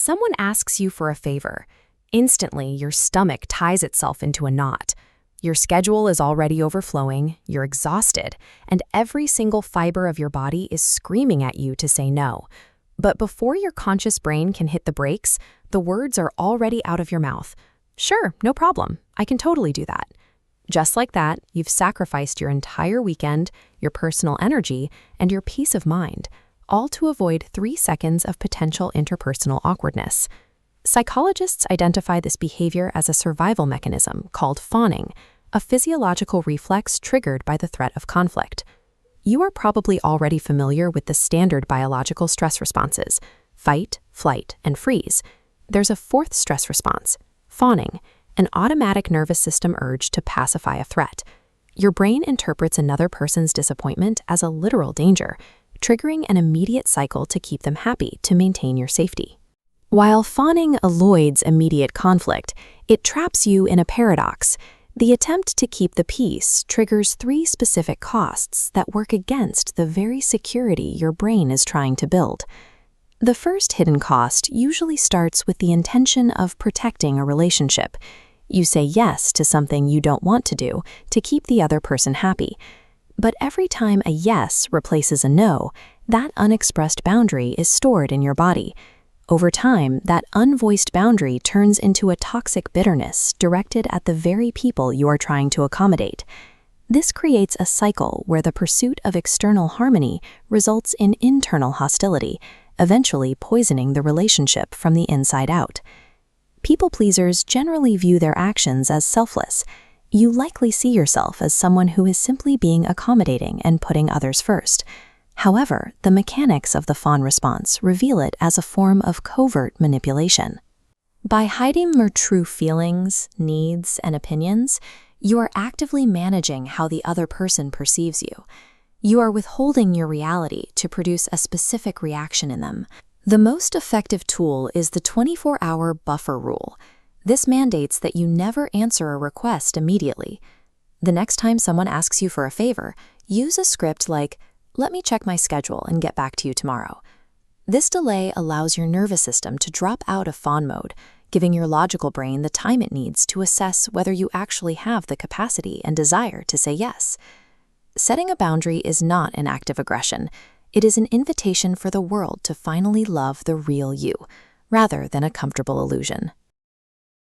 Someone asks you for a favor. Instantly, your stomach ties itself into a knot. Your schedule is already overflowing, you're exhausted, and every single fiber of your body is screaming at you to say no. But before your conscious brain can hit the brakes, the words are already out of your mouth. Sure, no problem. I can totally do that. Just like that, you've sacrificed your entire weekend, your personal energy, and your peace of mind, all to avoid 3 seconds of potential interpersonal awkwardness. Psychologists identify this behavior as a survival mechanism called fawning, a physiological reflex triggered by the threat of conflict. You are probably already familiar with the standard biological stress responses: fight, flight, and freeze. There's a fourth stress response: fawning, an automatic nervous system urge to pacify a threat. Your brain interprets another person's disappointment as a literal danger, triggering an immediate cycle to keep them happy to maintain your safety. While fawning avoids immediate conflict, it traps you in a paradox. The attempt to keep the peace triggers 3 specific costs that work against the very security your brain is trying to build. The first hidden cost usually starts with the intention of protecting a relationship. You say yes to something you don't want to do to keep the other person happy. But every time a yes replaces a no, that unexpressed boundary is stored in your body. Over time, that unvoiced boundary turns into a toxic bitterness directed at the very people you are trying to accommodate. This creates a cycle where the pursuit of external harmony results in internal hostility, eventually poisoning the relationship from the inside out. People pleasers generally view their actions as selfless. You likely see yourself as someone who is simply being accommodating and putting others first. However, the mechanics of the fawn response reveal it as a form of covert manipulation. By hiding your true feelings, needs, and opinions, you are actively managing how the other person perceives you. You are withholding your reality to produce a specific reaction in them. The most effective tool is the 24-hour buffer rule. This mandates that you never answer a request immediately. The next time someone asks you for a favor, use a script like, "Let me check my schedule and get back to you tomorrow." This delay allows your nervous system to drop out of fawn mode, giving your logical brain the time it needs to assess whether you actually have the capacity and desire to say yes. Setting a boundary is not an act of aggression. It is an invitation for the world to finally love the real you, rather than a comfortable illusion.